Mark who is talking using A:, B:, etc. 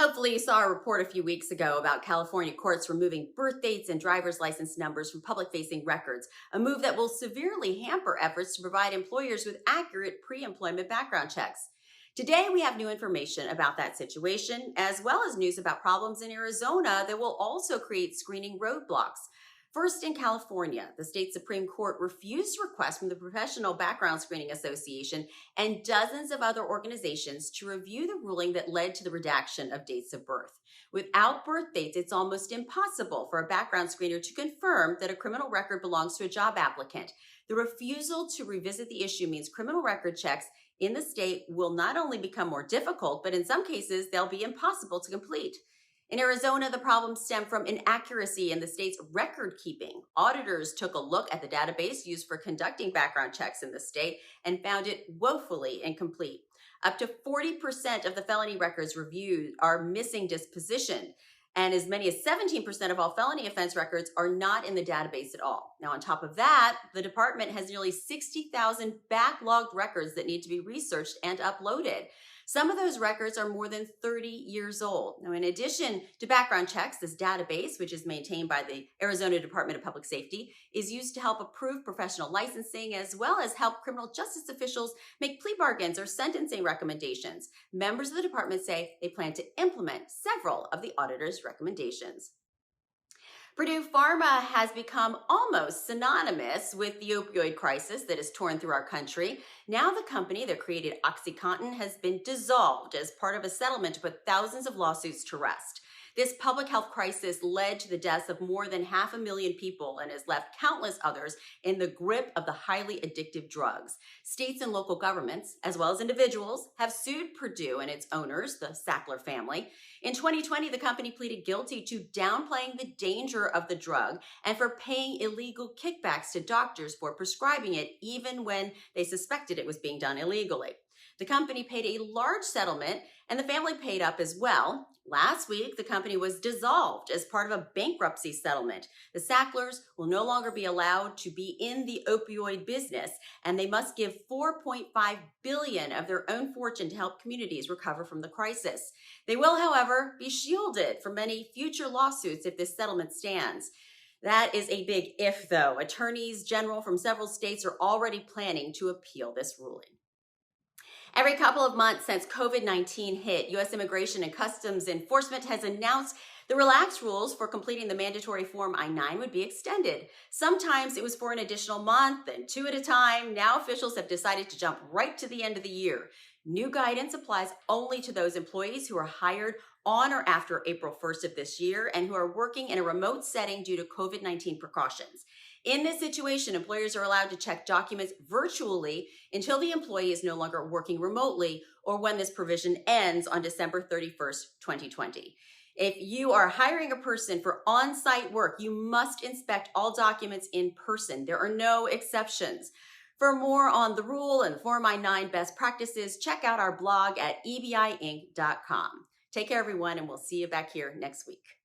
A: Hopefully, you saw a report a few weeks ago about California courts removing birth dates and driver's license numbers from public facing records, a move that will severely hamper efforts to provide employers with accurate pre employment background checks. Today, we have new information about that situation, as well as news about problems in Arizona that will also create screening roadblocks. First, in California, the state Supreme Court refused requests from the Professional Background Screening Association and dozens of other organizations to review the ruling that led to the redaction of dates of birth. Without birth dates, it's almost impossible for a background screener to confirm that a criminal record belongs to a job applicant. The refusal to revisit the issue means criminal record checks in the state will not only become more difficult, but in some cases, they'll be impossible to complete. In Arizona, the problem stemmed from inaccuracy in the state's record keeping. Auditors took a look at the database used for conducting background checks in the state and found it woefully incomplete. Up to 40% of the felony records reviewed are missing disposition, and as many as 17% of all felony offense records are not in the database at all. Now, on top of that, the department has nearly 60,000 backlogged records that need to be researched and uploaded. Some of those records are more than 30 years old. Now, in addition to background checks, this database, which is maintained by the Arizona Department of Public Safety, is used to help approve professional licensing as well as help criminal justice officials make plea bargains or sentencing recommendations. Members of the department say they plan to implement several of the auditor's recommendations. Purdue Pharma has become almost synonymous with the opioid crisis that has torn through our country. Now the company that created Oxycontin has been dissolved as part of a settlement to put thousands of lawsuits to rest. This public health crisis led to the deaths of more than 500,000 people and has left countless others in the grip of the highly addictive drugs. States and local governments, as well as individuals, have sued Purdue and its owners, the Sackler family. In 2020, the company pleaded guilty to downplaying the danger of the drug and for paying illegal kickbacks to doctors for prescribing it, even when they suspected it was being done illegally. The company paid a large settlement, and the family paid up as well. Last week, the company was dissolved as part of a bankruptcy settlement. The Sacklers will no longer be allowed to be in the opioid business, and they must give $4.5 billion of their own fortune to help communities recover from the crisis. They will, however, be shielded from any future lawsuits if this settlement stands. That is a big if, though. Attorneys general from several states are already planning to appeal this ruling. Every couple of months since COVID-19 hit, U.S. Immigration and Customs Enforcement has announced the relaxed rules for completing the mandatory Form I-9 would be extended. Sometimes it was for an additional month and 2 at a time. Now officials have decided to jump right to the end of the year. New guidance applies only to those employees who are hired on or after April 1st of this year and who are working in a remote setting due to COVID-19 precautions. In this situation, employers are allowed to check documents virtually until the employee is no longer working remotely or when this provision ends on December 31st, 2020. If you are hiring a person for on-site work, you must inspect all documents in person. There are no exceptions. For more on the rule and Form I-9 best practices, check out our blog at ebiinc.com. Take care, everyone, and we'll see you back here next week.